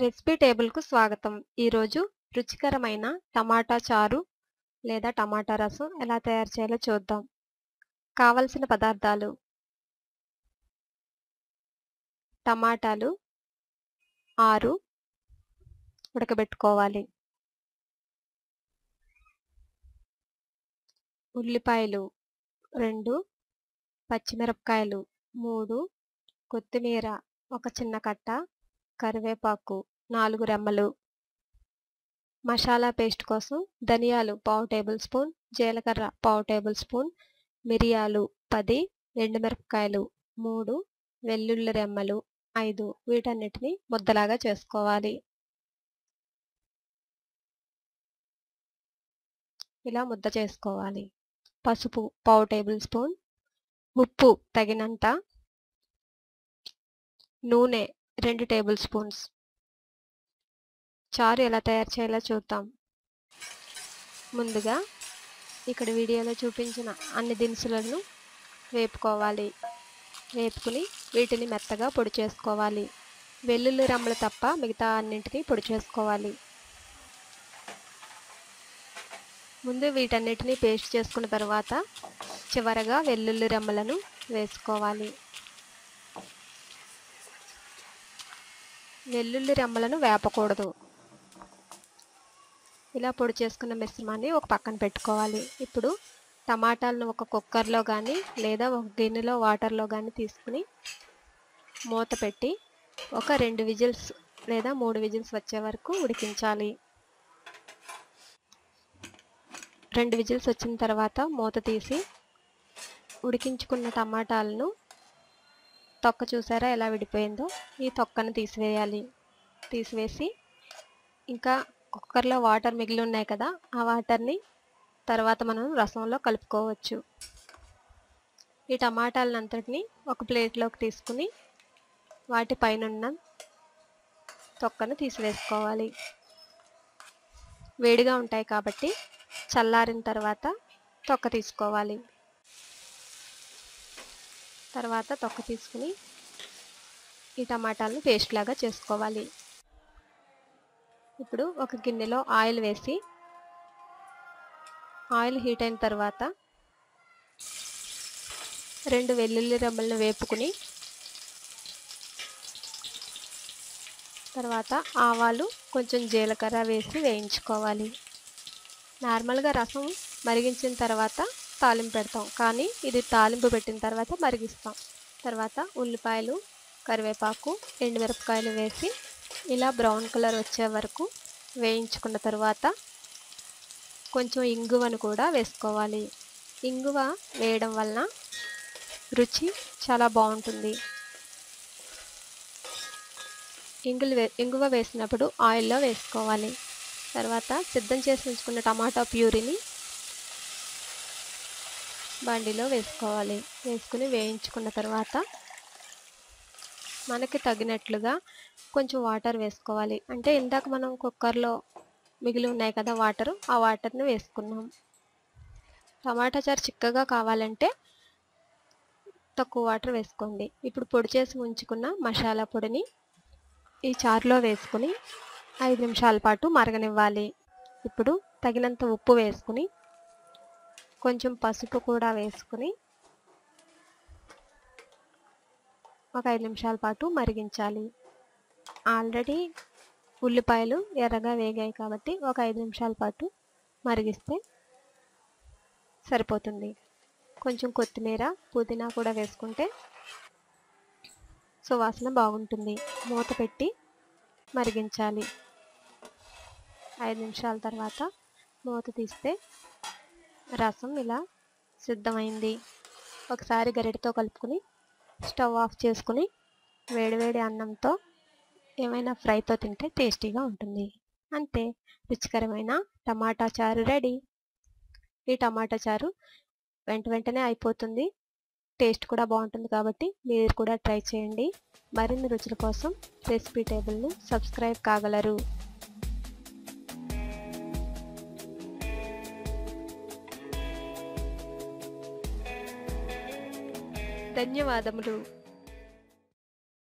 Recipe టేబుల్‌కు స్వాగతం. ఈరోజు రుచికరమైన టమాటా చారు లేదా టమాటా రసం ఎలా తయారు చేయాలో చూద్దాం. కావలసిన పదార్థాలు: టమాటాలు 6 ఉడకబెట్టుకోవాలి. ఉల్లిపాయలు 2, పచ్చిమిరపకాయలు 3, కొత్తిమీర ఒక చిన్న కట్ట, కరివేపాకు 4 రెమ్మలు. మసాలా పేస్ట్ కోసం ధనియాలు పావు టేబుల్ స్పూన్, జీలకర్ర పావు టేబుల్ స్పూన్, మిరియాలు 10, ఎండుమిరపకాయలు 3, వెల్లుల్లి రెమ్మలు 5. వీటన్నిటిని ముద్దలాగా చేసుకోవాలి. ఇలా ముద్ద చేసుకోవాలి. పసుపు పావు టేబుల్ స్పూన్, ఉప్పు తగినంత, నూనె 2 టేబుల్ స్పూన్స్. చారు ఎలా తయారు చేయాలో చూద్దాం. ముందుగా ఇక్కడ వీడియోలో చూపించిన అన్ని దినుసులను వేపుకోవాలి. వేపుకుని వీటిని మెత్తగా పొడి చేసుకోవాలి. వెల్లుల్లి రెమ్మలు తప్ప మిగతా అన్నింటినీ పొడి చేసుకోవాలి. ముందు వీటన్నిటిని పేస్ట్ చేసుకున్న తర్వాత చివరగా వెల్లుల్లి రెమ్మలను వేసుకోవాలి. వెల్లుల్లి రెమ్మలను వేపకూడదు. ఇలా పొడి చేసుకున్న మిశ్రమాన్ని ఒక పక్కన పెట్టుకోవాలి. ఇప్పుడు టమాటాలను ఒక కుక్కర్లో కానీ లేదా ఒక గిన్నెలో వాటర్లో కానీ తీసుకుని మూత పెట్టి ఒక 2 విజిల్స్ లేదా 3 విజిల్స్ వచ్చే వరకు ఉడికించాలి. 2 విజిల్స్ వచ్చిన తర్వాత మూత తీసి ఉడికించుకున్న టమాటాలను తొక్క చూసారా ఎలా విడిపోయిందో, ఈ తొక్కను తీసివేయాలి. తీసివేసి ఇంకా కుక్కర్లో వాటర్ మిగిలి ఉన్నాయి కదా, ఆ వాటర్ని తర్వాత మనం రసంలో కలుపుకోవచ్చు. ఈ టమాటాలనంతటిని ఒక ప్లేట్లోకి తీసుకుని వాటి పైనున్న తొక్కను తీసివేసుకోవాలి. వేడిగా ఉంటాయి కాబట్టి చల్లారిన తర్వాత తొక్క తీసుకోవాలి. తర్వాత తొక్క తీసుకుని ఈ టమాటాలను పేస్ట్ లాగా చేసుకోవాలి. ఇప్పుడు ఒక గిన్నెలో ఆయిల్ వేసి ఆయిల్ హీట్ అయిన తర్వాత 2 వెల్లుల్లి రెమ్మలను వేపుకుని తర్వాత ఆవాలు కొంచెం జీలకర్ర వేసి వేయించుకోవాలి. నార్మల్గా రసం మరిగించిన తర్వాత తాలింపు పెడతాం, కానీ ఇది తాలింపు పెట్టిన తర్వాత మరిగిస్తాం. తర్వాత ఉల్లిపాయలు, కరివేపాకు, ఎండుమిరపకాయలు వేసి ఇలా బ్రౌన్ కలర్ వచ్చే వరకు వేయించుకున్న తర్వాత కొంచెం ఇంగువను కూడా వేసుకోవాలి. ఇంగువ వేయడం వలన రుచి చాలా బాగుంటుంది. ఇంగువ వేసినప్పుడు ఆయిల్లో వేసుకోవాలి. తర్వాత సిద్ధం చేసి ఉంచుకున్న టమాటా ప్యూరీని బండిలో వేసుకోవాలి. వేసుకుని వేయించుకున్న తర్వాత మనకి తగినట్లుగా కొంచెం వాటర్ వేసుకోవాలి. అంటే ఇందాక మనం కుక్కర్లో మిగిలి ఉన్నాయి కదా వాటరు, ఆ వాటర్ని వేసుకున్నాం. టమాటా చారు చిక్కగా కావాలంటే తక్కువ వాటర్ వేసుకోండి. ఇప్పుడు పొడి చేసి ఉంచుకున్న మసాలా పొడిని ఈ చారులో వేసుకుని 5 నిమిషాల పాటు మరగనివ్వాలి. ఇప్పుడు తగినంత ఉప్పు వేసుకుని కొంచెం పసుపు కూడా వేసుకుని ఒక 5 నిమిషాల పాటు మరిగించాలి. ఆల్రెడీ ఉల్లిపాయలు ఎర్రగా వేగాయి కాబట్టి ఒక 5 నిమిషాల పాటు మరిగిస్తే సరిపోతుంది. కొంచెం కొత్తిమీర, పుదీనా కూడా వేసుకుంటే సువాసన బాగుంటుంది. మూత పెట్టి మరిగించాలి. 5 నిమిషాల తర్వాత మూత తీస్తే రసం ఇలా సిద్ధమైంది. ఒకసారి గరిటెతో కలుపుకొని స్టవ్ ఆఫ్ చేసుకుని వేడివేడి అన్నంతో ఏమైనా ఫ్రైతో తింటే టేస్టీగా ఉంటుంది. అంతే, రుచికరమైన టమాటా చారు రెడీ. ఈ టమాటా చారు వెంటనే అయిపోతుంది. టేస్ట్ కూడా బాగుంటుంది కాబట్టి మీరు కూడా ట్రై చేయండి. మరిన్ని రుచుల కోసం రెసిపీ టేబుల్ను సబ్స్క్రైబ్ కాగలరు. ధన్యవాదములు.